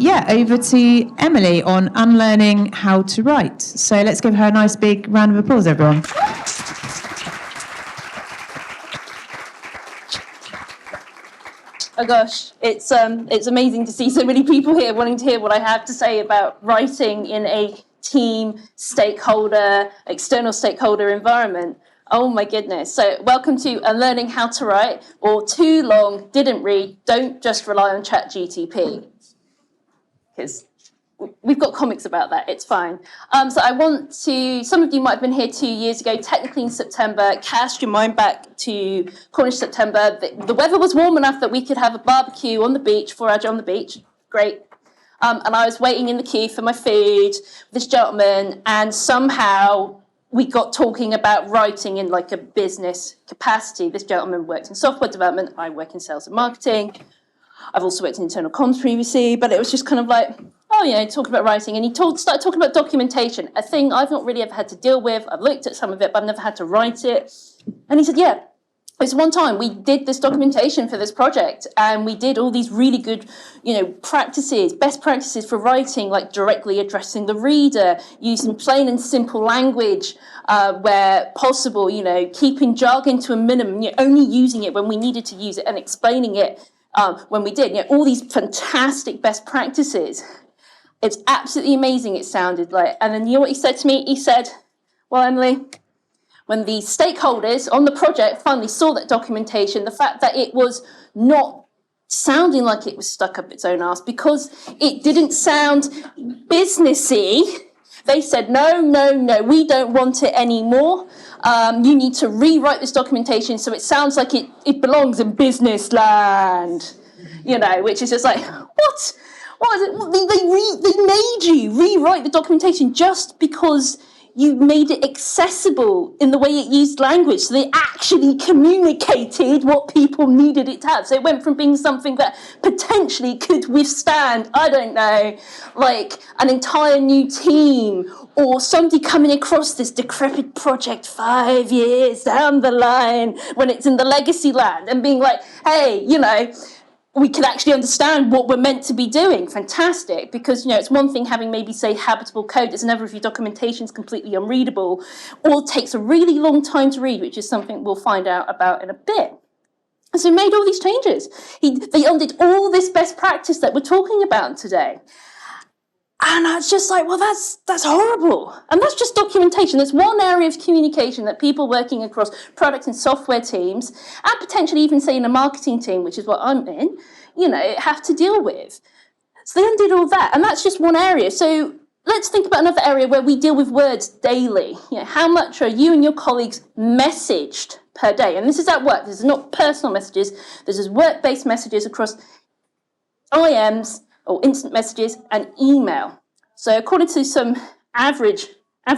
Yeah, over to Emily on unlearning how to write. So let's give her a nice big round of applause, everyone. Oh gosh, it's amazing to see so many people here wanting to hear what I have to say about writing in a team, stakeholder, external stakeholder environment. Oh my goodness. So welcome to Unlearning How to Write, or too long, didn't read, don't just rely on ChatGTP. Because we've got comics about that, it's fine. So I want to, some of you might have been here 2 years ago, technically in September. Cast your mind back to Cornish September. The weather was warm enough that we could have a barbecue on the beach for Agile on the beach. Great. And I was waiting in the queue for my food, this gentleman, and somehow we got talking about writing in like a business capacity. This gentleman worked in software development. I work in sales and marketing. I've also worked in internal comms previously, but it was just kind of like, oh, yeah, talking about writing. And he started talking about documentation, a thing I've not really ever had to deal with. I've looked at some of it, but I've never had to write it. And he said, yeah, it's one time we did this documentation for this project, and we did all these really good, practices, best practices for writing, like directly addressing the reader, using plain and simple language where possible, keeping jargon to a minimum, only using it when we needed to use it and explaining it when we did, all these fantastic best practices. It's absolutely amazing, it sounded like. And then you know what he said to me? He said, well, Emily, when the stakeholders on the project finally saw that documentation, the fact that it was not sounding like it was stuck up its own arse because it didn't sound businessy, they said, no, we don't want it anymore. You need to rewrite this documentation so it sounds like it belongs in business land, which is just like, what? What is it? They made you rewrite the documentation just because you made it accessible in the way it used language. So they actually communicated what people needed it to have. So it went from being something that potentially could withstand, I don't know, like an entire new team or somebody coming across this decrepit project 5 years down the line when it's in the legacy land and being like, hey, we can actually understand what we're meant to be doing. Fantastic, because it's one thing having maybe say habitable code. It's another if your documentation is completely unreadable or takes a really long time to read, which is something we'll find out about in a bit. And so he made all these changes. They undid all this best practice that we're talking about today. And I was just like, well, that's horrible. And that's just documentation. There's one area of communication that people working across product and software teams, and potentially even say in a marketing team, which is what I'm in, have to deal with. So they undid all that. And that's just one area. So let's think about another area where we deal with words daily. How much are you and your colleagues messaged per day? And this is at work. This is not personal messages. This is work-based messages across IMs, or instant messages, and email. So according to some average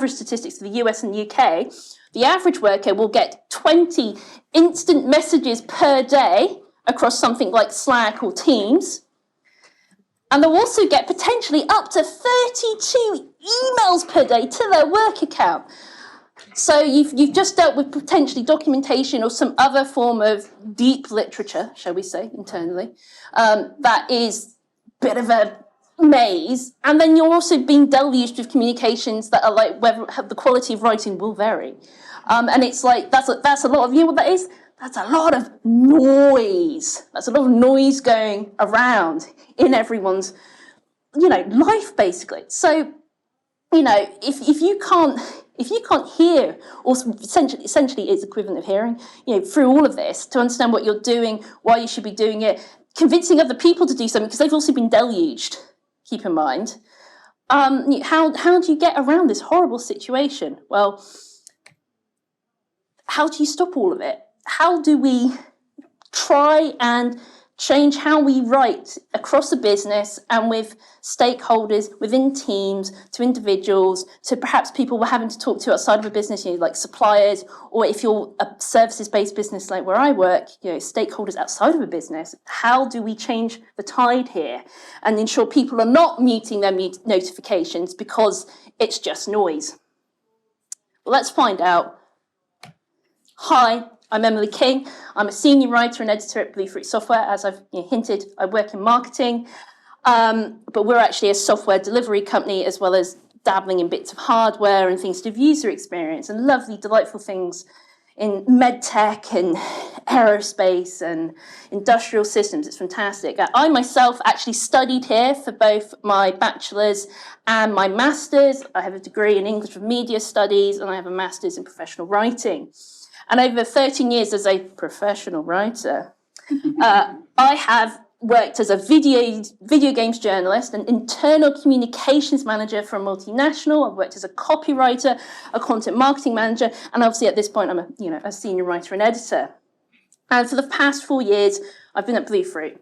statistics for the US and UK, the average worker will get 20 instant messages per day across something like Slack or Teams. And they'll also get potentially up to 32 emails per day to their work account. So you've just dealt with potentially documentation or some other form of deep literature, shall we say, internally, that is bit of a maze, and then you're also being deluged with communications that are like whether the quality of writing will vary, and it's like that's a lot of what that is. That's a lot of noise. That's a lot of noise going around in everyone's life basically. So if you can't hear, or essentially it's equivalent of hearing, through all of this to understand what you're doing, why you should be doing it, convincing other people to do something because they've also been deluged, keep in mind. How do you get around this horrible situation? Well, how do you stop all of it? How do we try and change how we write across a business and with stakeholders, within teams, to individuals, to perhaps people we're having to talk to outside of a business, like suppliers, or if you're a services-based business like where I work, stakeholders outside of a business. How do we change the tide here and ensure people are not muting their notifications because it's just noise? Well, let's find out. Hi, I'm Emily King. I'm a senior writer and editor at Bluefruit Software. As I've hinted, I work in marketing, but we're actually a software delivery company as well as dabbling in bits of hardware and things to do with user experience and lovely, delightful things in med tech and aerospace and industrial systems. It's fantastic. I myself actually studied here for both my bachelor's and my master's. I have a degree in English and Media Studies, and I have a master's in professional writing. And over 13 years as a professional writer, I have worked as a video games journalist, an internal communications manager for a multinational. I've worked as a copywriter, a content marketing manager, and obviously at this point I'm a senior writer and editor. And for the past 4 years, I've been at Bluefruit.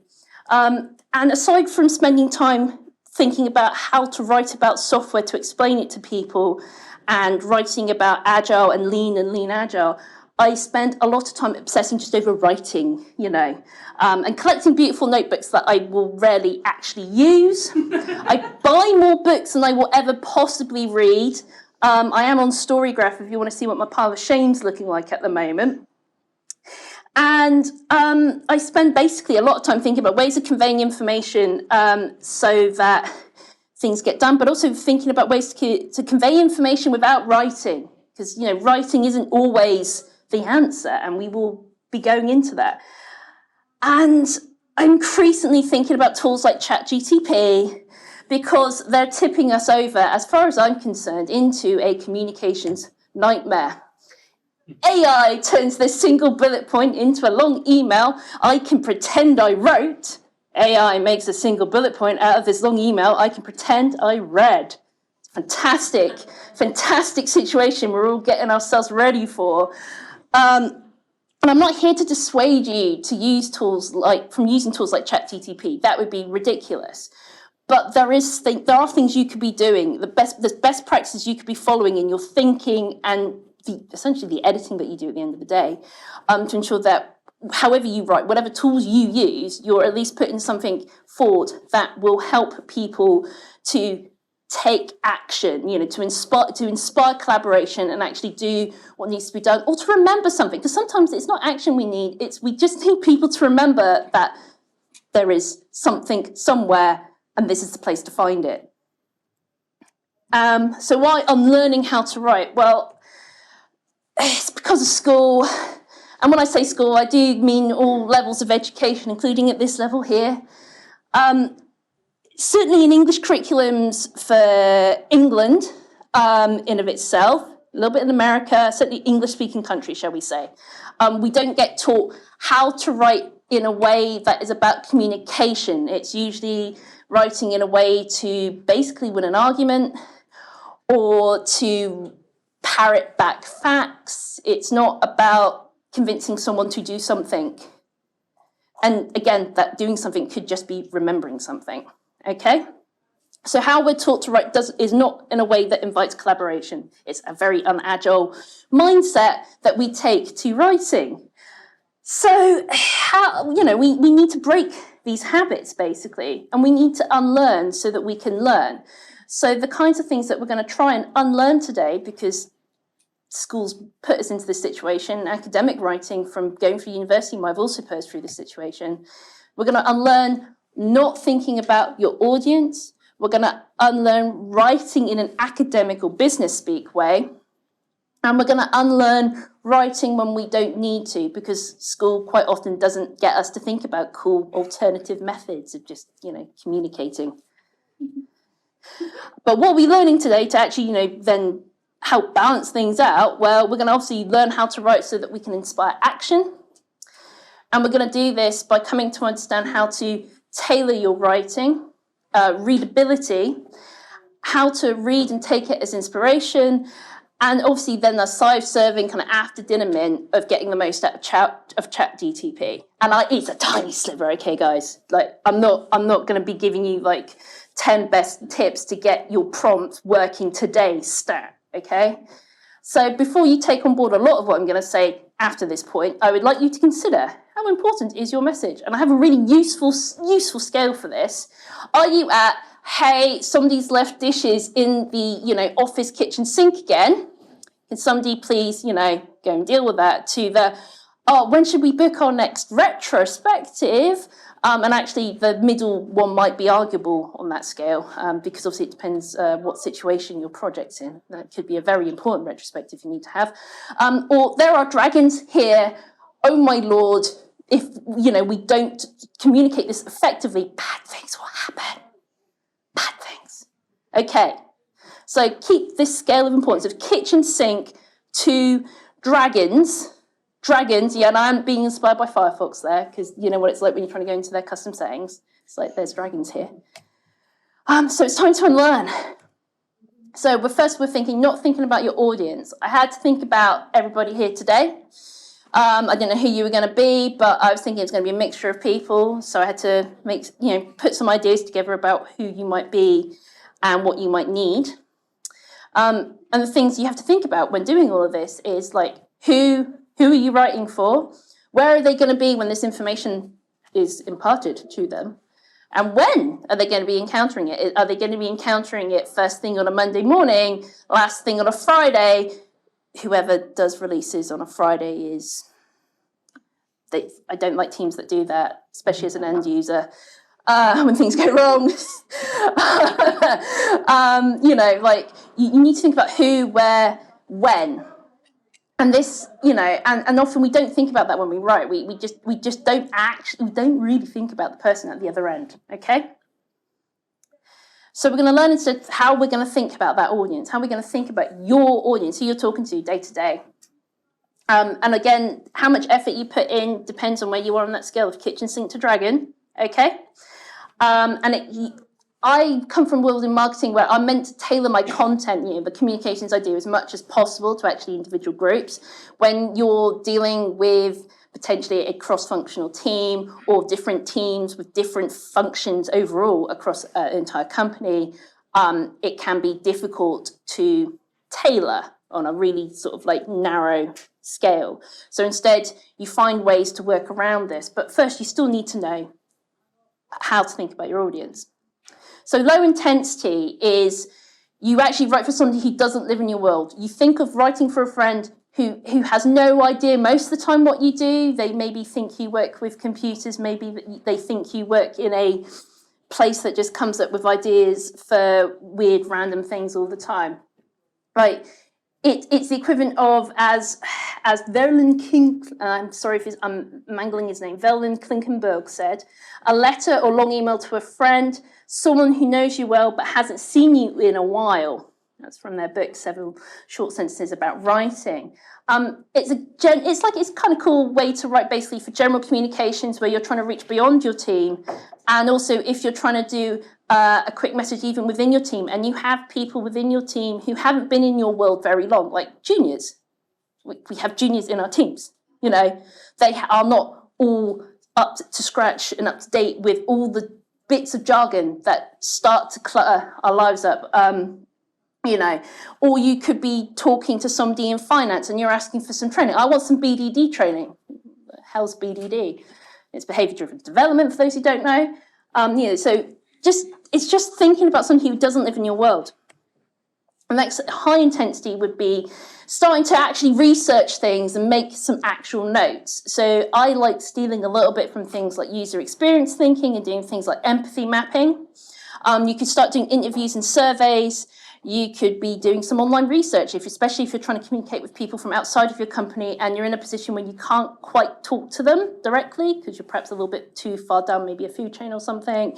And aside from spending time thinking about how to write about software to explain it to people and writing about Agile and Lean Agile, I spend a lot of time obsessing just over writing, and collecting beautiful notebooks that I will rarely actually use. I buy more books than I will ever possibly read. I am on Storygraph if you want to see what my pile of shame's looking like at the moment. And I spend basically a lot of time thinking about ways of conveying information so that things get done, but also thinking about ways to convey information without writing, because writing isn't always the answer, and we will be going into that. And I'm increasingly thinking about tools like ChatGTP because they're tipping us over, as far as I'm concerned, into a communications nightmare. AI turns this single bullet point into a long email I can pretend I wrote. AI makes a single bullet point out of this long email I can pretend I read. Fantastic situation we're all getting ourselves ready for. And I'm not here to dissuade you to use from using tools like ChatGTP. That would be ridiculous. But there are things you could be doing. There's best practices you could be following in your thinking and essentially the editing that you do at the end of the day, to ensure that however you write, whatever tools you use, you're at least putting something forward that will help people to take action, to inspire collaboration and actually do what needs to be done, or to remember something. Because sometimes it's not action we need, we just need people to remember that there is something somewhere and this is the place to find it. So why unlearning how to write? Well, it's because of school. And when I say school, I do mean all levels of education, including at this level here. Certainly in English curriculums for England in of itself, a little bit in America, certainly English-speaking countries, shall we say. We don't get taught how to write in a way that is about communication. It's usually writing in a way to basically win an argument or to parrot back facts. It's not about convincing someone to do something. And again, that doing something could just be remembering something. Okay, so how we're taught to write is not in a way that invites collaboration. It's a very un-agile mindset that we take to writing. So we need to break these habits basically, and we need to unlearn so that we can learn. So the kinds of things that we're going to try and unlearn today, because schools put us into this situation, academic writing from going through university might have also put us through this situation. We're going to unlearn not thinking about your audience. We're going to unlearn writing in an academic or business speak way. And we're going to unlearn writing when we don't need to, because school quite often doesn't get us to think about cool alternative methods of just, communicating. But what are we learning today to actually, then help balance things out? Well, we're going to obviously learn how to write so that we can inspire action. And we're going to do this by coming to understand how to tailor your writing, readability, how to read and take it as inspiration, and obviously then the self-serving kind of after dinner mint of getting the most out of ChatGTP. And it's a tiny sliver, okay, guys. I'm not going to be giving you 10 best tips to get your prompt working today stat, okay? So before you take on board a lot of what I'm going to say after this point, I would like you to consider how important is your message? And I have a really useful scale for this. Are you at, hey, somebody's left dishes in the, office kitchen sink again? Can somebody please, go and deal with that? To the, oh, when should we book our next retrospective? And actually, the middle one might be arguable on that scale, because obviously it depends what situation your project's in. That could be a very important retrospective you need to have. Or there are dragons here. Oh my lord! If we don't communicate this effectively, bad things will happen. Bad things. Okay. So keep this scale of importance of kitchen sink to dragons. Dragons, yeah, and I'm being inspired by Firefox there, because you know what it's like when you're trying to go into their custom settings. It's like there's dragons here. So it's time to unlearn. So we're not thinking about your audience. I had to think about everybody here today. I didn't know who you were going to be, but I was thinking it's going to be a mixture of people. So I had to put some ideas together about who you might be and what you might need. And the things you have to think about when doing all of this is like, who are you writing for? Where are they going to be when this information is imparted to them? And when are they going to be encountering it? Are they going to be encountering it first thing on a Monday morning, last thing on a Friday? Whoever does releases on a Friday I don't like teams that do that, especially as an end user. When things go wrong, you need to think about who, where, when, and this, and often we don't think about that when we write. We don't really think about the person at the other end. Okay. So we're going to learn instead how we're going to think about that audience, how we're going to think about your audience, who you're talking to day to day. And again, how much effort you put in depends on where you are on that scale of kitchen sink to dragon. Okay. I come from world in marketing where I'm meant to tailor my content, the communications I do as much as possible to actually individual groups. When you're dealing with potentially a cross-functional team or different teams with different functions overall across an entire company, it can be difficult to tailor on a really sort of like narrow scale. So instead, you find ways to work around this. But first, you still need to know how to think about your audience. So low intensity is you actually write for somebody who doesn't live in your world. You think of writing for a friend who has no idea most of the time what you do. They maybe think you work with computers. Maybe they think you work in a place that just comes up with ideas for weird random things all the time. Right? It's the equivalent of as Verlin King, I'm sorry if I'm mangling his name, Verlin Klinkenberg said, a letter or long email to a friend, someone who knows you well but hasn't seen you in a while. That's from their book, Several Short Sentences About Writing. It's kind of cool way to write basically for general communications where you're trying to reach beyond your team. And also if you're trying to do a quick message even within your team and you have people within your team who haven't been in your world very long, like juniors. We have juniors in our teams, they are not all up to scratch and up to date with all the bits of jargon that start to clutter our lives up. Or you could be talking to somebody in finance and you're asking for some training. I want some BDD training. What the hell's BDD? It's behavior-driven development, for those who don't know. So it's just thinking about somebody who doesn't live in your world. And next, high intensity would be starting to actually research things and make some actual notes. So I like stealing a little bit from things like user experience thinking and doing things like empathy mapping. You could start doing interviews and surveys. You could be doing some online research, especially if you're trying to communicate with people from outside of your company and you're in a position where you can't quite talk to them directly because you're perhaps a little bit too far down maybe a food chain or something.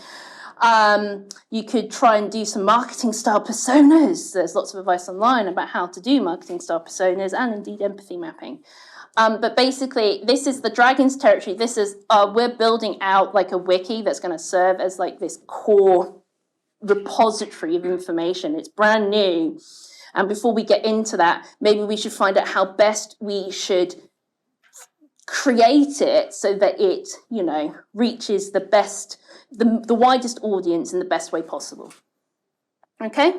You could try and do some marketing style personas. There's lots of advice online about how to do marketing style personas and indeed empathy mapping. But basically, this is the Dragon's territory. This is, we're building out like a wiki that's going to serve as like this core repository of information. It's brand new. And before we get into that, maybe we should find out how best we should create it so that it, reaches the best, the widest audience in the best way possible. Okay?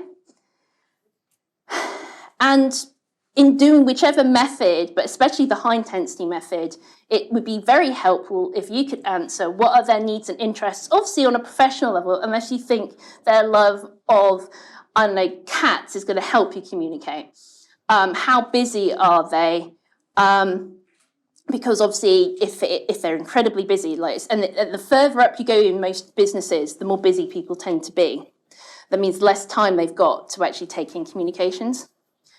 And in doing whichever method, but especially the high intensity method, it would be very helpful if you could answer what are their needs and interests, obviously on a professional level, unless you think their love of, cats is going to help you communicate. How busy are they? because obviously if they're incredibly busy, and the further up you go in most businesses, the more busy people tend to be. That means less time they've got to actually take in communications.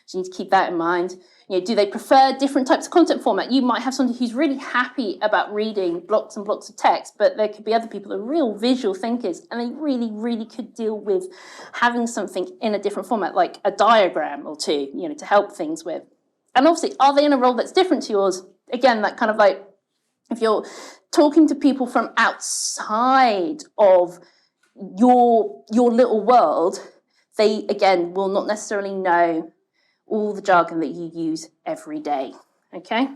So you need to keep that in mind. Do they prefer different types of content format? You might have somebody who's really happy about reading blocks and blocks of text, but there could be other people who are real visual thinkers, and they really, really could deal with having something in a different format, like a diagram or two, to help things with. And obviously, are they in a role that's different to yours? Again, that kind of like, if you're talking to people from outside of your little world, they, again, will not necessarily know all the jargon that you use every day, okay?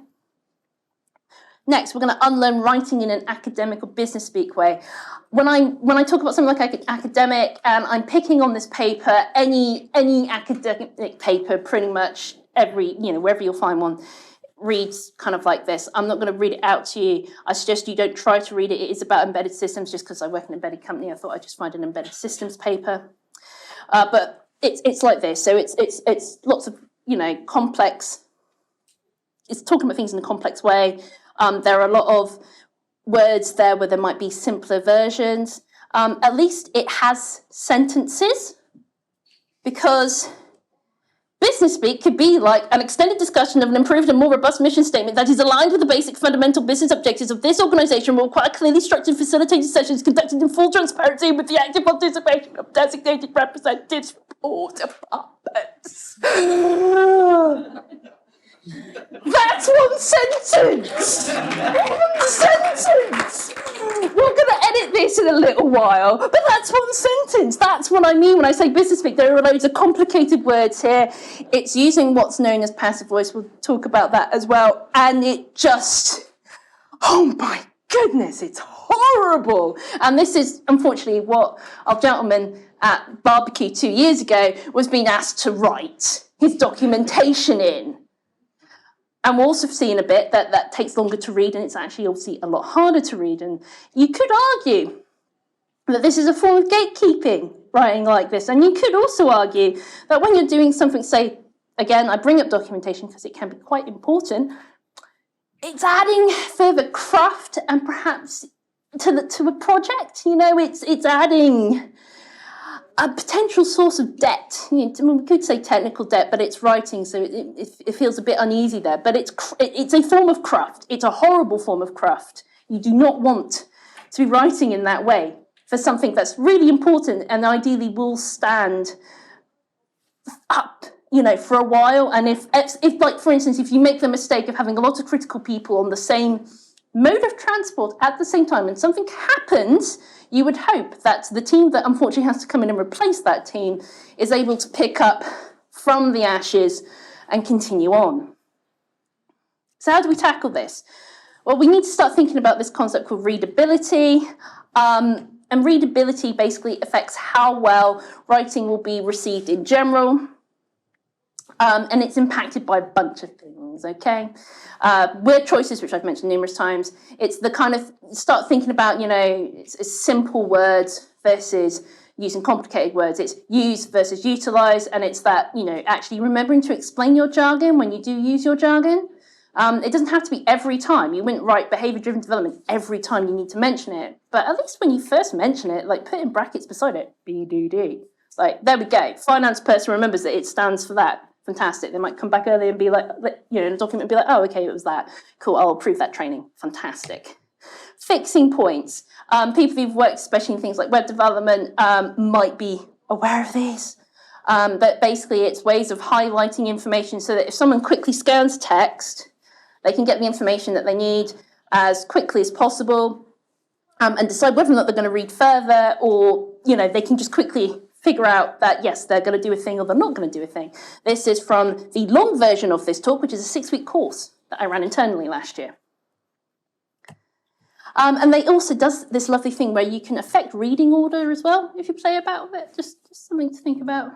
Next, we're going to unlearn writing in an academic or business speak way. When I talk about something like academic, and I'm picking on this paper, any academic paper, pretty much wherever you'll find one, reads kind of like this. I'm not going to read it out to you. I suggest you don't try to read it. It is about embedded systems. Just because I work in an embedded company, I thought I'd just find an embedded systems paper. But it's like this. So it's lots of complex. It's talking about things in a complex way. There are a lot of words there where there might be simpler versions. At least it has sentences, because business speak could be like an extended discussion of an improved and more robust mission statement that is aligned with the basic fundamental business objectives of this organisation, will require clearly structured facilitated sessions conducted in full transparency with the active participation of designated representatives for departments. That's one sentence! One sentence! We're going to edit this in a little while, but that's one sentence. That's what I mean when I say business speak. There are loads of complicated words here. It's using what's known as passive voice. We'll talk about that as well. And it just, oh my goodness, it's horrible. And this is, unfortunately, what our gentleman at barbecue 2 years ago was being asked to write his documentation in. And we're also seeing a bit that takes longer to read, and it's actually obviously a lot harder to read. And you could argue that this is a form of gatekeeping, writing like this. And you could also argue that when you're doing something, say, again, I bring up documentation because it can be quite important, it's adding further craft and perhaps to a project. It's adding a potential source of debt. We could say technical debt, but it's writing, so it feels a bit uneasy there. But it's a form of craft. It's a horrible form of craft. You do not want to be writing in that way for something that's really important and ideally will stand up, for a while. And if like, for instance, if you make the mistake of having a lot of critical people on the same mode of transport at the same time and something happens, you would hope that the team that unfortunately has to come in and replace that team is able to pick up from the ashes and continue on. So how do we tackle this? Well, we need to start thinking about this concept called readability. And readability basically affects how well writing will be received in general. And it's impacted by a bunch of things, okay? Word choices, which I've mentioned numerous times. It's the kind of, start thinking about, it's simple words versus using complicated words. It's use versus utilize, and it's that, actually remembering to explain your jargon when you do use your jargon. It doesn't have to be every time. You wouldn't write behavior-driven development every time you need to mention it. But at least when you first mention it, like put in brackets beside it, BDD. Like, there we go. Finance person remembers that it stands for that. Fantastic. They might come back early and be like, in a document and be like, oh, okay, it was that. Cool, I'll approve that training. Fantastic. Fixing points. People who've worked, especially in things like web development, might be aware of these. But basically, it's ways of highlighting information so that if someone quickly scans text, they can get the information that they need as quickly as possible and decide whether or not they're going to read further, or, they can just quickly figure out that, yes, they're going to do a thing or they're not going to do a thing. This is from the long version of this talk, which is a 6-week course that I ran internally last year. And they also does this lovely thing where you can affect reading order as well, if you play about with it. Just something to think about.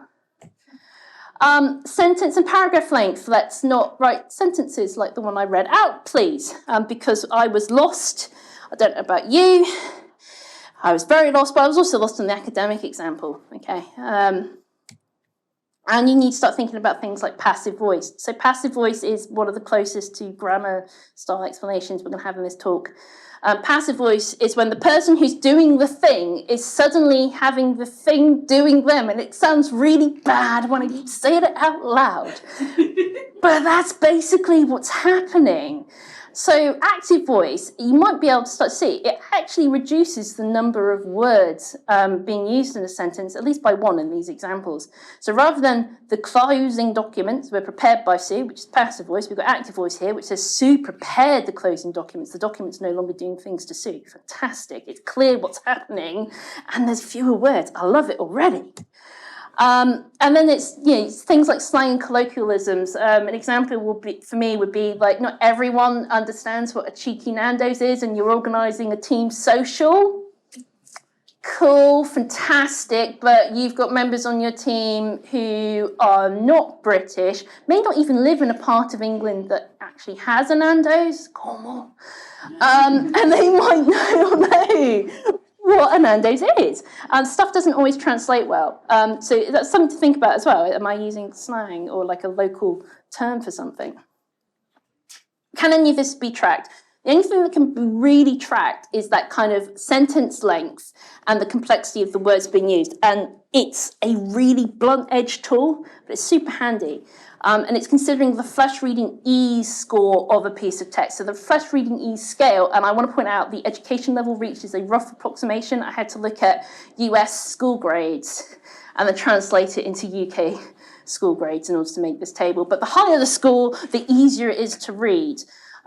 Sentence and paragraph length. Let's not write sentences like the one I read out, please, because I was lost. I don't know about you. I was very lost, but I was also lost in the academic example, okay? And you need to start thinking about things like passive voice. So passive voice is one of the closest to grammar style explanations we're going to have in this talk. Passive voice is when the person who's doing the thing is suddenly having the thing doing them, and it sounds really bad when I say it out loud. But that's basically what's happening. So active voice, you might be able to start to see, it actually reduces the number of words being used in a sentence, at least by one in these examples. So rather than the closing documents were prepared by Sue, which is passive voice, we've got active voice here, which says Sue prepared the closing documents. The document's no longer doing things to Sue. Fantastic. It's clear what's happening, and there's fewer words. I love it already. And then it's things like slang and colloquialisms. An example would be like, not everyone understands what a cheeky Nando's is, and you're organising a team social. Cool, fantastic, but you've got members on your team who are not British, may not even live in a part of England that actually has a Nando's, Cornwall, and they might not know what a Nando's is. Stuff doesn't always translate well. So that's something to think about as well. Am I using slang or like a local term for something? Can any of this be tracked? The only thing that can be really tracked is that kind of sentence length and the complexity of the words being used. And it's a really blunt-edged tool, but it's super handy. And it's considering the flash reading ease score of a piece of text. So the flash reading ease scale, and I want to point out the education level reached is a rough approximation. I had to look at US school grades and then translate it into UK school grades in order to make this table. But the higher the score, the easier it is to read.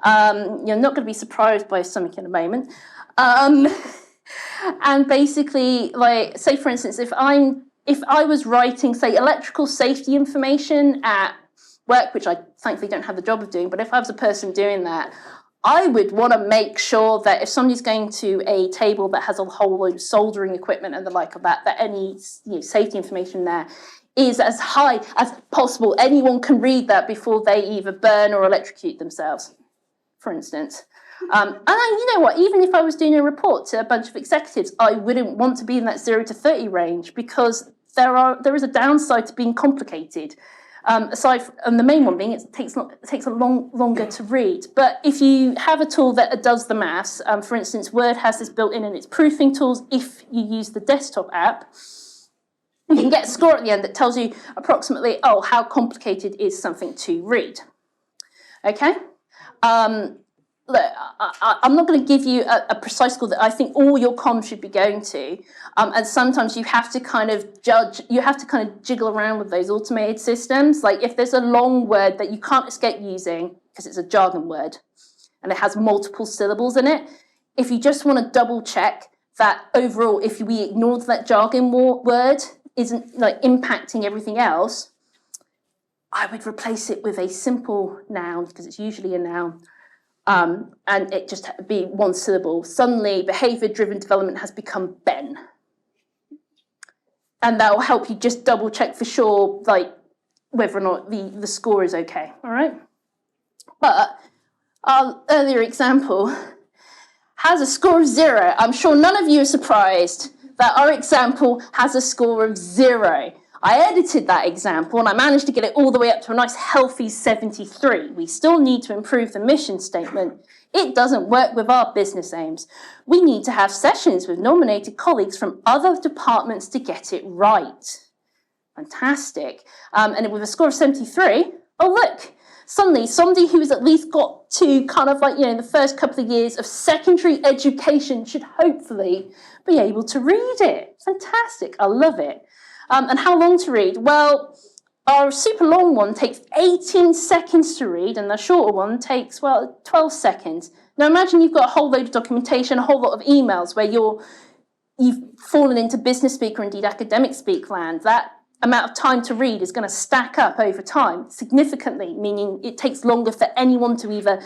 You're not going to be surprised by something in a moment. And basically, like, say for instance, if I was writing, say, electrical safety information at work, which I thankfully don't have the job of doing, but if I was a person doing that, I would want to make sure that if somebody's going to a table that has a whole load of soldering equipment and the like of that any safety information there is as high as possible. Anyone can read that before they either burn or electrocute themselves, for instance. And you know what, even if I was doing a report to a bunch of executives, I wouldn't want to be in that 0 to 30 range because there is a downside to being complicated. Aside from the main one being it takes a longer to read. But if you have a tool that does the maths, for instance, Word has this built in its proofing tools. If you use the desktop app, you can get a score at the end that tells you approximately, how complicated is something to read. Okay? Look, I'm not going to give you a precise score that I think all your comms should be going to. And sometimes you have to kind of jiggle around with those automated systems. Like if there's a long word that you can't escape using because it's a jargon word and it has multiple syllables in it, if you just want to double check that overall, if we ignored that jargon word isn't like impacting everything else, I would replace it with a simple noun because it's usually a noun. And it just be one syllable. Suddenly, behaviour-driven development has become Ben. And that will help you just double check for sure, like whether or not the score is okay, all right? But our earlier example has a score of 0. I'm sure none of you are surprised that our example has a score of 0. I edited that example and I managed to get it all the way up to a nice healthy 73. We still need to improve the mission statement. It doesn't work with our business aims. We need to have sessions with nominated colleagues from other departments to get it right. Fantastic. And with a score of 73, look, suddenly somebody who has at least got to kind of like, the first couple of years of secondary education should hopefully be able to read it. Fantastic. I love it. And how long to read? Well, our super long one takes 18 seconds to read, and the shorter one takes, 12 seconds. Now imagine you've got a whole load of documentation, a whole lot of emails where you've fallen into business speak or indeed academic speak land. That amount of time to read is going to stack up over time significantly, meaning it takes longer for anyone to either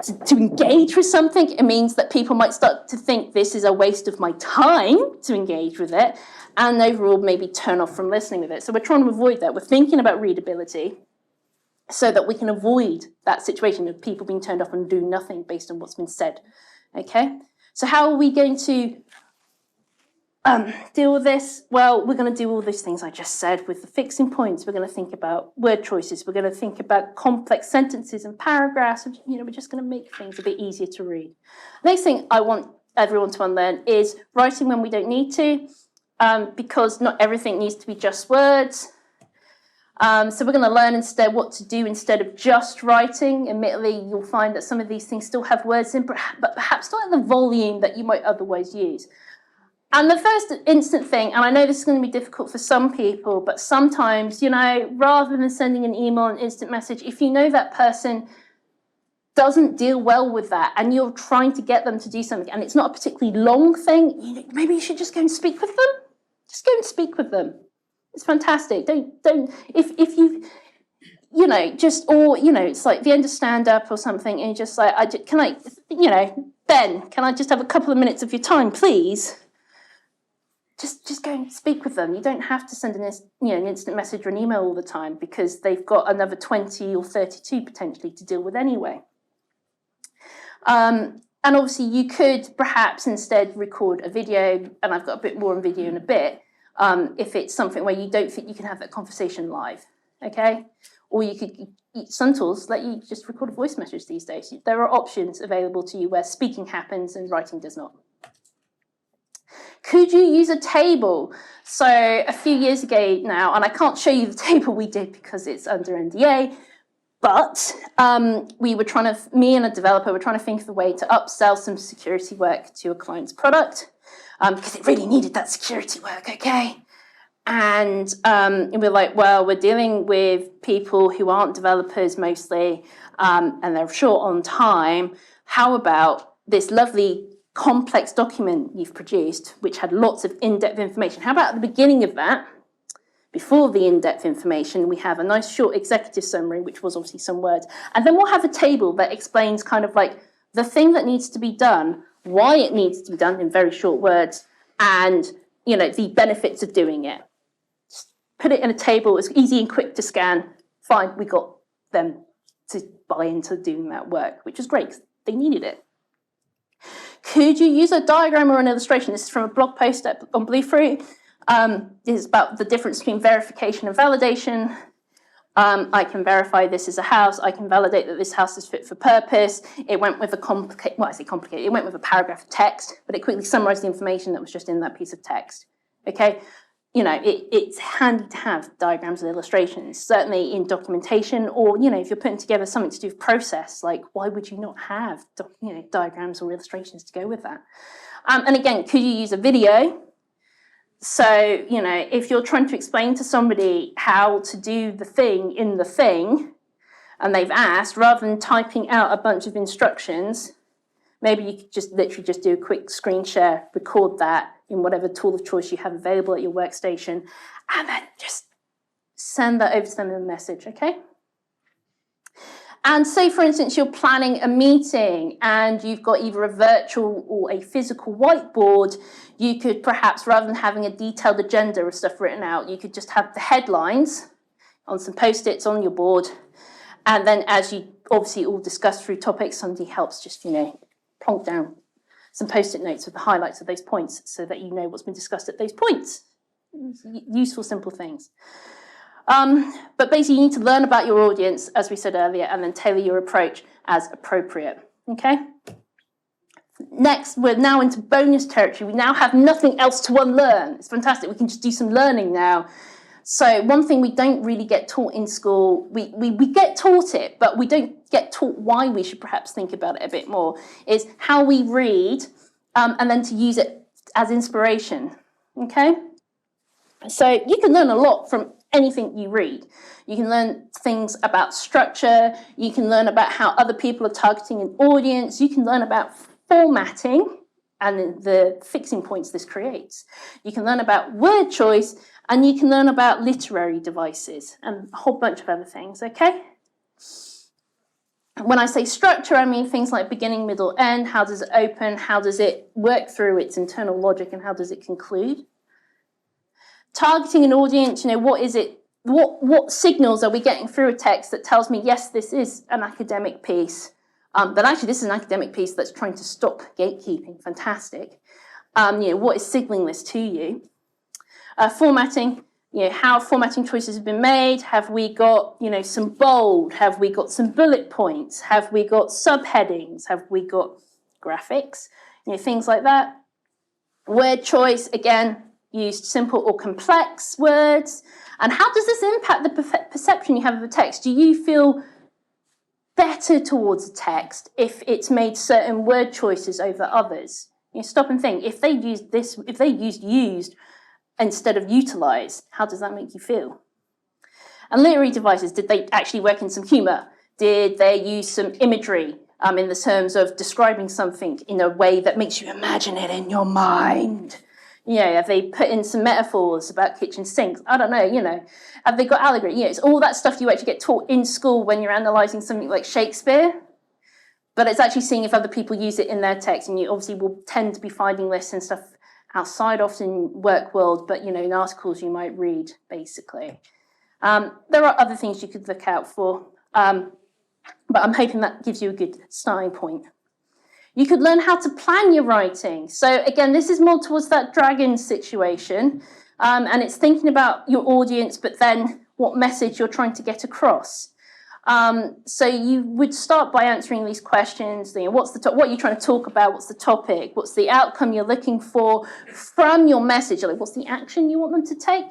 to engage with something. It means that people might start to think this is a waste of my time to engage with it, and overall maybe turn off from listening with it. So we're trying to avoid that. We're thinking about readability so that we can avoid that situation of people being turned off and do nothing based on what's been said. Okay? So how are we going to deal with this? Well, we're going to do all those things I just said with the fixing points. We're going to think about word choices. We're going to think about complex sentences and paragraphs. And, we're just going to make things a bit easier to read. Next thing I want everyone to unlearn is writing when we don't need to, because not everything needs to be just words. So we're going to learn instead what to do instead of just writing. Admittedly, you'll find that some of these things still have words in, but perhaps not at the volume that you might otherwise use. And the first instant thing, and I know this is going to be difficult for some people, but sometimes, rather than sending an email, an instant message, if you know that person doesn't deal well with that and you're trying to get them to do something and it's not a particularly long thing, maybe you should just go and speak with them. Just go and speak with them. It's fantastic. Don't, if you, it's like the end of stand-up or something and you're just like, Ben, can I just have a couple of minutes of your time, please? Just go and speak with them. You don't have to send an instant message or an email all the time because they've got another 20 or 32 potentially to deal with anyway. And obviously you could perhaps instead record a video, and I've got a bit more on video in a bit, if it's something where you don't think you can have that conversation live, okay? Or you could, some tools let you just record a voice message these days. There are options available to you where speaking happens and writing does not. Could you use a table? So a few years ago now, and I can't show you the table we did because it's under NDA, but me and a developer were trying to think of a way to upsell some security work to a client's product because it really needed that security work, okay? And we're like, well, we're dealing with people who aren't developers mostly, and they're short on time. How about this lovely complex document you've produced, which had lots of in-depth information? How about at the beginning of that, before the in-depth information, we have a nice short executive summary, which was obviously some words. And then we'll have a table that explains kind of like the thing that needs to be done, why it needs to be done in very short words, and the benefits of doing it. Just put it in a table, it's easy and quick to scan. Fine, we got them to buy into doing that work, which was great because they needed it. Could you use a diagram or an illustration? This is from a blog post on Bluefruit. This is about the difference between verification and validation. I can verify this is a house. I can validate that this house is fit for purpose. It went with a it went with a paragraph of text, but it quickly summarized the information that was just in that piece of text. Okay, it's handy to have diagrams and illustrations, certainly in documentation, or if you're putting together something to do with process, like why would you not have diagrams or illustrations to go with that? And again, could you use a video? So, if you're trying to explain to somebody how to do the thing in the thing, and they've asked, rather than typing out a bunch of instructions, maybe you could just literally just do a quick screen share, record that in whatever tool of choice you have available at your workstation, and then just send that over to them in a message, okay? And say, for instance, you're planning a meeting and you've got either a virtual or a physical whiteboard, you could perhaps, rather than having a detailed agenda of stuff written out, you could just have the headlines on some Post-its on your board. And then as you obviously all discuss through topics, somebody helps just, plonk down some Post-it notes with the highlights of those points so that you know what's been discussed at those points. Useful, simple things. But basically, you need to learn about your audience, as we said earlier, and then tailor your approach as appropriate, okay? Next, we're now into bonus territory. We now have nothing else to unlearn. It's fantastic. We can just do some learning now. So one thing we don't really get taught in school, we get taught it, but we don't get taught why we should perhaps think about it a bit more, is how we read and then to use it as inspiration, okay? So you can learn a lot from anything you read. You can learn things about structure, you can learn about how other people are targeting an audience, you can learn about formatting and the fixing points this creates. You can learn about word choice, and you can learn about literary devices and a whole bunch of other things, okay? When I say structure, I mean things like beginning, middle, end. How does it open? How does it work through its internal logic, and how does it conclude? Targeting an audience, what is it? What signals are we getting through a text that tells me, yes, this is an academic piece, but actually this is an academic piece that's trying to stop gatekeeping. Fantastic. What is signaling this to you? Formatting, how formatting choices have been made. Have we got, some bold? Have we got some bullet points? Have we got subheadings? Have we got graphics? Things like that. Word choice, again, used simple or complex words. And how does this impact the perception you have of a text? Do you feel better towards a text if it's made certain word choices over others? Stop and think. If they used used instead of utilise, how does that make you feel? And literary devices, did they actually work in some humour? Did they use some imagery in the terms of describing something in a way that makes you imagine it in your mind? Have they put in some metaphors about kitchen sinks? I don't know, Have they got allegory? It's all that stuff you actually get taught in school when you're analysing something like Shakespeare. But it's actually seeing if other people use it in their text, and you obviously will tend to be finding this and stuff outside, often work world, but in articles you might read, basically. There are other things you could look out for, but I'm hoping that gives you a good starting point. You could learn how to plan your writing. So again, this is more towards that dragon situation, and it's thinking about your audience, but then what message you're trying to get across. So you would start by answering these questions. What are you trying to talk about? What's the topic? What's the outcome you're looking for from your message? What's the action you want them to take?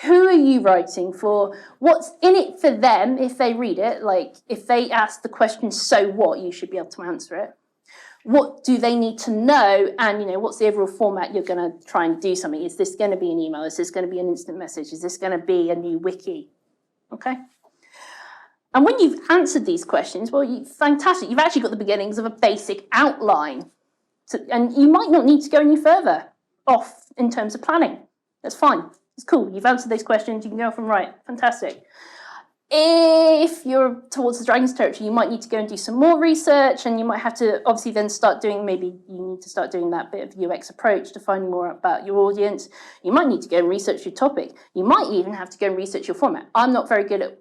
Who are you writing for? What's in it for them if they read it? If they ask the question, so what, you should be able to answer it. What do they need to know? And, what's the overall format you're going to try and do something? Is this going to be an email? Is this going to be an instant message? Is this going to be a new wiki? Okay. And when you've answered these questions, well, fantastic. You've actually got the beginnings of a basic outline. And you might not need to go any further off in terms of planning. That's fine. It's cool. You've answered these questions. You can go off and write. Fantastic. If you're towards the Dragons territory, you might need to go and do some more research, and you might have to obviously then start doing, maybe you need to start doing that bit of UX approach to finding more about your audience. You might need to go and research your topic. You might even have to go and research your format. I'm not very good at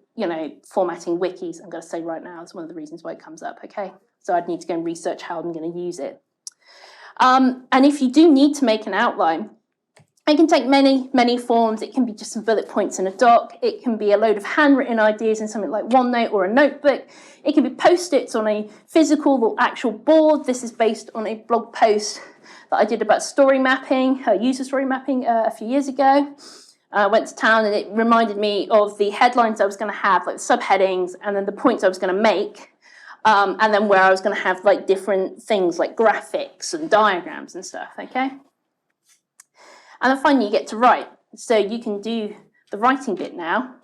formatting wikis, I'm going to say right now. It's one of the reasons why it comes up, okay? So I'd need to go and research how I'm going to use it. And if you do need to make an outline, it can take many forms. It can be just some bullet points in a doc. It can be a load of handwritten ideas in something like OneNote or a notebook. It can be Post-its on a physical or actual board. This is based on a blog post that I did about story mapping, user story mapping a few years ago. I went to town and it reminded me of the headlines I was going to have, like the subheadings, and then the points I was going to make, and then where I was going to have like different things like graphics and diagrams and stuff, okay? And then finally you get to write. So you can do the writing bit now.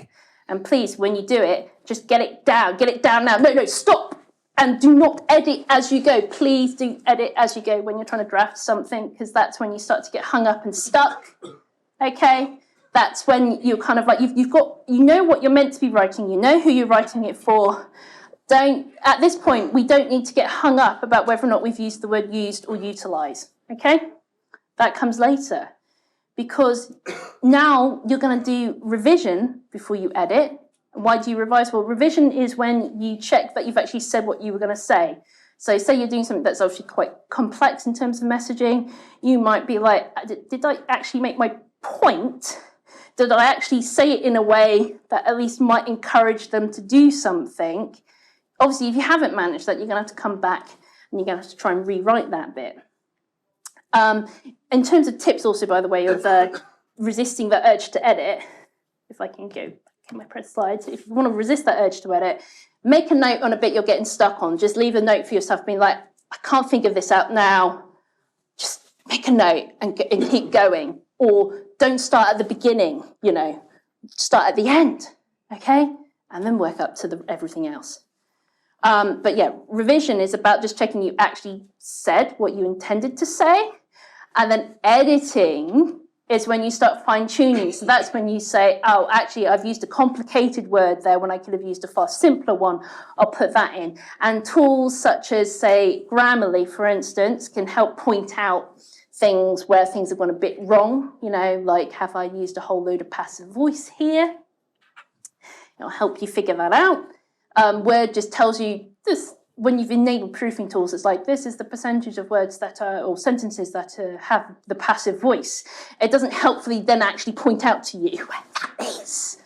And please, when you do it, just get it down now. No, stop. And do not edit as you go. Please do edit as you go when you're trying to draft something, because that's when you start to get hung up and stuck, okay? That's when you're kind of like, you've got, what you're meant to be writing, you know who you're writing it for. At this point, we don't need to get hung up about whether or not we've used the word used or utilise, okay? That comes later. Because now you're going to do revision before you edit. Why do you revise? Well, revision is when you check that you've actually said what you were going to say. So say you're doing something that's obviously quite complex in terms of messaging. You might be like, did I actually make my point? Did I actually say it in a way that at least might encourage them to do something? Obviously, if you haven't managed that, you're going to have to come back and you're going to have to try and rewrite that bit. In terms of tips also, by the way, of resisting the urge to edit, if I can go back in my press slides, if you want to resist that urge to edit, make a note on a bit you're getting stuck on. Just leave a note for yourself being like, I can't think of this out now. Just make a note and keep going. Or don't start at the beginning, start at the end, okay? And then work up to everything else. But yeah, revision is about just checking you actually said what you intended to say. And then editing is when you start fine-tuning. So that's when you say, oh, actually, I've used a complicated word there when I could have used a far simpler one. I'll put that in. And tools such as, say, Grammarly, for instance, can help point out things where things have gone a bit wrong. Like, have I used a whole load of passive voice here? It'll help you figure that out. Word just tells you this when you've enabled proofing tools, it's like, this is the percentage of words that are, or sentences that have the passive voice. It doesn't helpfully then actually point out to you where that is.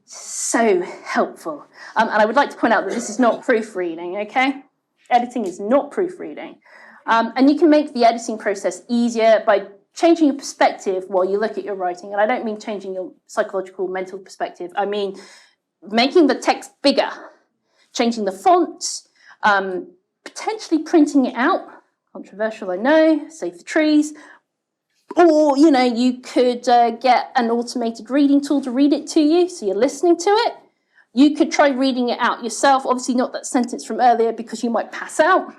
So helpful. And I would like to point out that this is not proofreading, okay? Editing is not proofreading. And you can make the editing process easier by changing your perspective while you look at your writing. And I don't mean changing your psychological, mental perspective. I mean making the text bigger, changing the font, potentially printing it out. Controversial, I know, save the trees. Or, you know, you could get an automated reading tool to read it to you, so you're listening to it. You could try reading it out yourself, obviously not that sentence from earlier because you might pass out.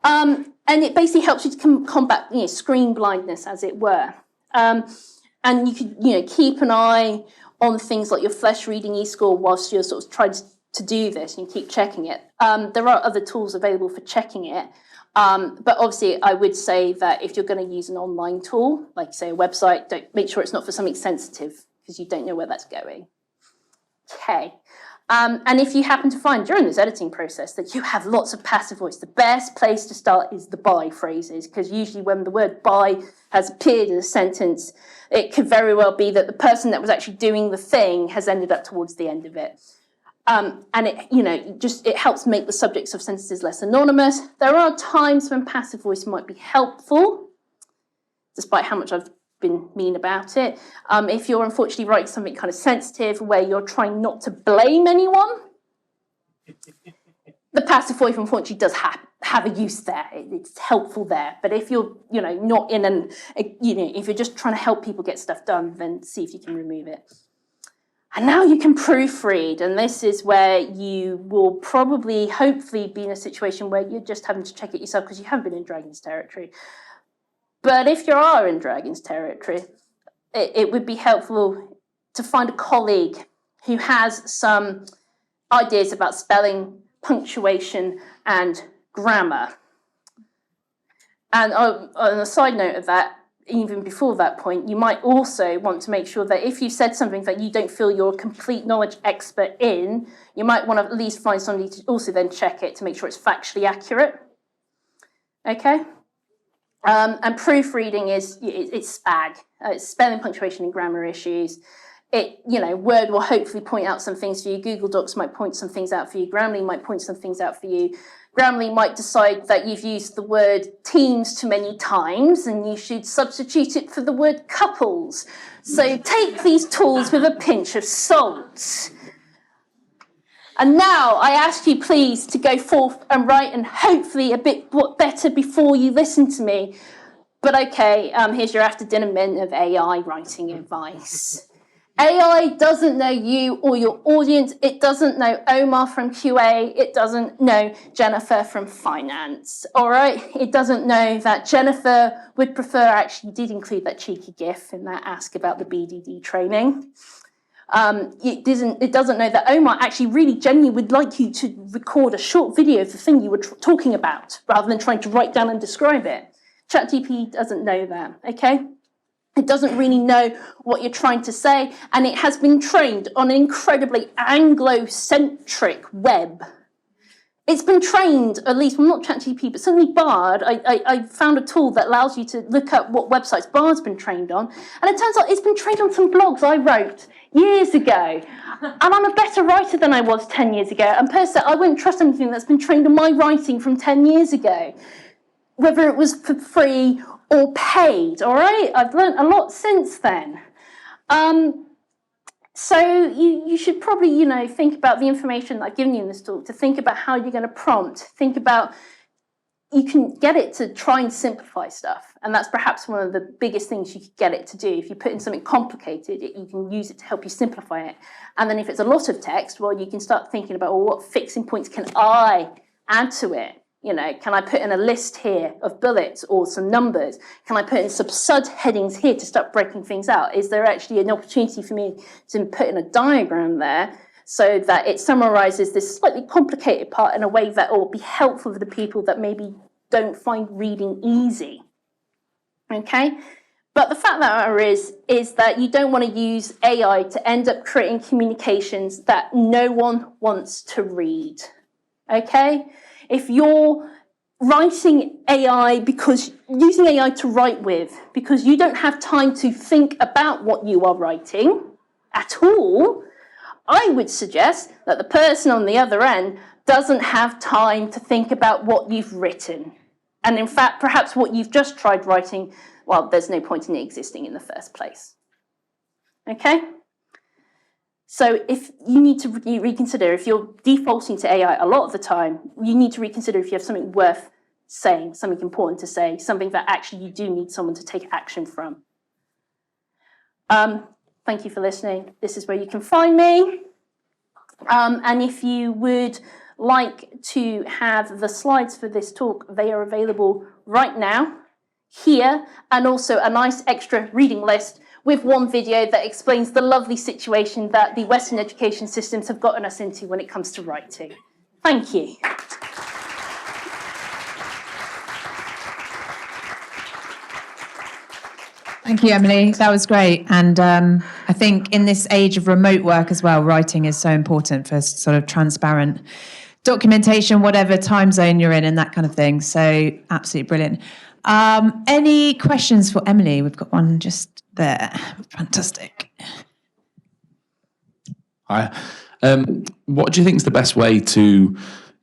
And it basically helps you to combat, you know, screen blindness, as it were. And you could, you know, keep an eye on things like your flesh reading e-score whilst you're sort of trying to do this, and you keep checking it. There are other tools available for checking it. But obviously, I would say that if you're going to use an online tool, like say a website, make sure it's not for something sensitive because you don't know where that's going. Okay. And if you happen to find during this editing process that you have lots of passive voice, the best place to start is the by phrases, because usually when the word by has appeared in a sentence, it could very well be that the person that was actually doing the thing has ended up towards the end of it. And it, you know, it helps make the subjects of sentences less anonymous. There are times when passive voice might be helpful, despite how much I've been mean about it. If you're unfortunately writing something kind of sensitive where you're trying not to blame anyone, the passive voice unfortunately does have a use there. It's helpful there. But if you're, you know, not in an, you know, if you're just trying to help people get stuff done, then see if you can remove it. And now you can proofread, and this is where you will probably, hopefully, be in a situation where you're just having to check it yourself because you haven't been in Dragon's territory. But if you are in Dragon's territory, it would be helpful to find a colleague who has some ideas about spelling, punctuation, and grammar. And on a side note of that, even before that point, you might also want to make sure that if you said something that you don't feel you're a complete knowledge expert in, you might want to at least find somebody to also then check it to make sure it's factually accurate. Okay? And proofreading it's SPAG. It's spelling, punctuation, and grammar issues. You know, Word will hopefully point out some things for you. Google Docs might point some things out for you. Grammarly might point some things out for you. Grammarly might decide that you've used the word teams too many times and you should substitute it for the word couples. So take these tools with a pinch of salt. And now I ask you please to go forth and write, and hopefully a bit better before you listen to me. But okay, here's your after dinner mint of AI writing advice. AI doesn't know you or your audience. It doesn't know Omar from QA. It doesn't know Jennifer from finance. All right? It doesn't know that Jennifer would prefer, actually did include that cheeky GIF in that ask about the BDD training. It doesn't know that Omar actually really genuinely would like you to record a short video of the thing you were talking about rather than trying to write down and describe it. ChatGPT doesn't know that, okay? It doesn't really know what you're trying to say, and it has been trained on an incredibly Anglo-centric web. It's been trained, at least, well, not ChatGPT, but certainly Bard. I found a tool that allows you to look up what websites Bard's been trained on, and it turns out it's been trained on some blogs I wrote years ago. And I'm a better writer than I was 10 years ago, and personally, I wouldn't trust anything that's been trained on my writing from 10 years ago, whether it was for free or paid, all right? I've learned a lot since then. So you should probably, you know, think about the information that I've given you in this talk, to think about how you're going to prompt, think about, you can get it to try and simplify stuff. And that's perhaps one of the biggest things you could get it to do. If you put in something complicated, you can use it to help you simplify it. And then if it's a lot of text, well, you can start thinking about, well, what fixing points can I add to it? You know, can I put in a list here of bullets or some numbers? Can I put in some subheadings here to start breaking things out? Is there actually an opportunity for me to put in a diagram there so that it summarizes this slightly complicated part in a way that will be helpful for the people that maybe don't find reading easy? Okay? But the fact of the matter is that you don't want to use AI to end up creating communications that no one wants to read. Okay? If you're writing AI using AI to write with, because you don't have time to think about what you are writing at all, I would suggest that the person on the other end doesn't have time to think about what you've written. And in fact, perhaps what you've just tried writing, well, there's no point in it existing in the first place. Okay? So if you need to reconsider, if you're defaulting to AI a lot of the time, you need to reconsider if you have something worth saying, something important to say, something that actually you do need someone to take action from. Thank you for listening. This is where you can find me. And if you would like to have the slides for this talk, they are available right now, here, and also a nice extra reading list with one video that explains the lovely situation that the Western education systems have gotten us into when it comes to writing. Thank you. Thank you, Emily. That was great. And I think in this age of remote work as well, writing is so important for sort of transparent documentation, whatever time zone you're in and that kind of thing. So absolutely brilliant. Any questions for Emily? We've got one just there. Fantastic. Hi. What do you think is the best way to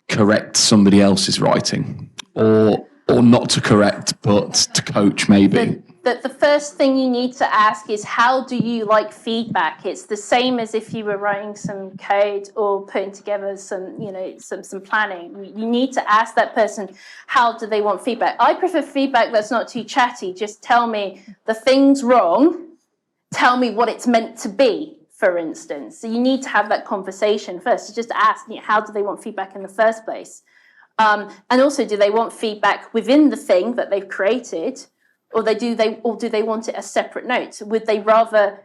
correct somebody else's writing? Or not to correct, but to coach maybe? The first thing you need to ask is, how do you like feedback? It's the same as if you were writing some code or putting together some planning. You need to ask that person, how do they want feedback? I prefer feedback that's not too chatty. Just tell me the thing's wrong. Tell me what it's meant to be, for instance. So you need to have that conversation first. So just ask, how do they want feedback in the first place? And also, do they want feedback within the thing that they've created? Or do they want it as separate notes? Would they rather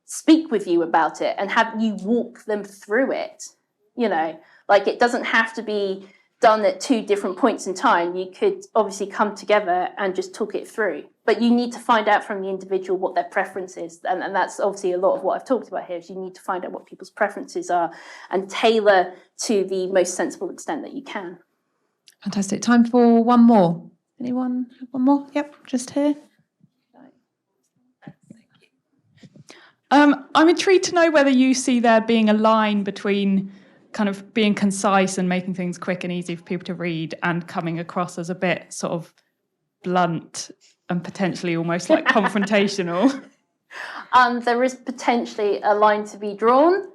speak with you about it and have you walk them through it? Like, it doesn't have to be done at two different points in time. You could obviously come together and just talk it through. But you need to find out from the individual what their preference is. And that's obviously a lot of what I've talked about here, is you need to find out what people's preferences are and tailor to the most sensible extent that you can. Fantastic. Time for one more. Anyone have one more? Yep, just here. I'm intrigued to know whether you see there being a line between kind of being concise and making things quick and easy for people to read and coming across as a bit sort of blunt and potentially almost like confrontational. There is potentially a line to be drawn.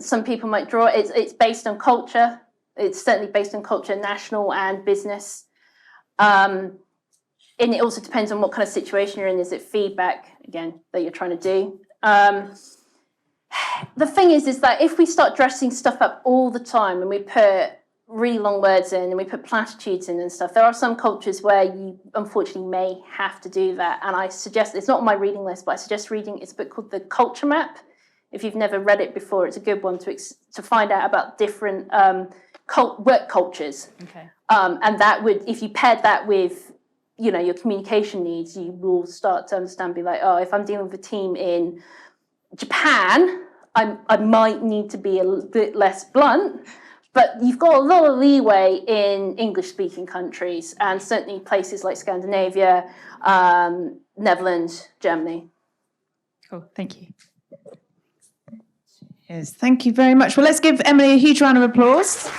Some people might draw it. It's based on culture. It's certainly based on culture, national and business. And it also depends on what kind of situation you're in. Is it feedback, again, that you're trying to do? The thing is that if we start dressing stuff up all the time and we put really long words in and we put platitudes in and stuff, there are some cultures where you unfortunately may have to do that. And I suggest, it's not on my reading list, but I suggest reading, it's a book called The Culture Map. If you've never read it before, it's a good one to find out about different work cultures. Okay. And that would, if you paired that with, your communication needs, you will start to understand, be like, oh, if I'm dealing with a team in Japan, I might need to be a little bit less blunt, but you've got a lot of leeway in English-speaking countries, and certainly places like Scandinavia, Netherlands, Germany. Cool, thank you. Yes, thank you very much. Well, let's give Emily a huge round of applause.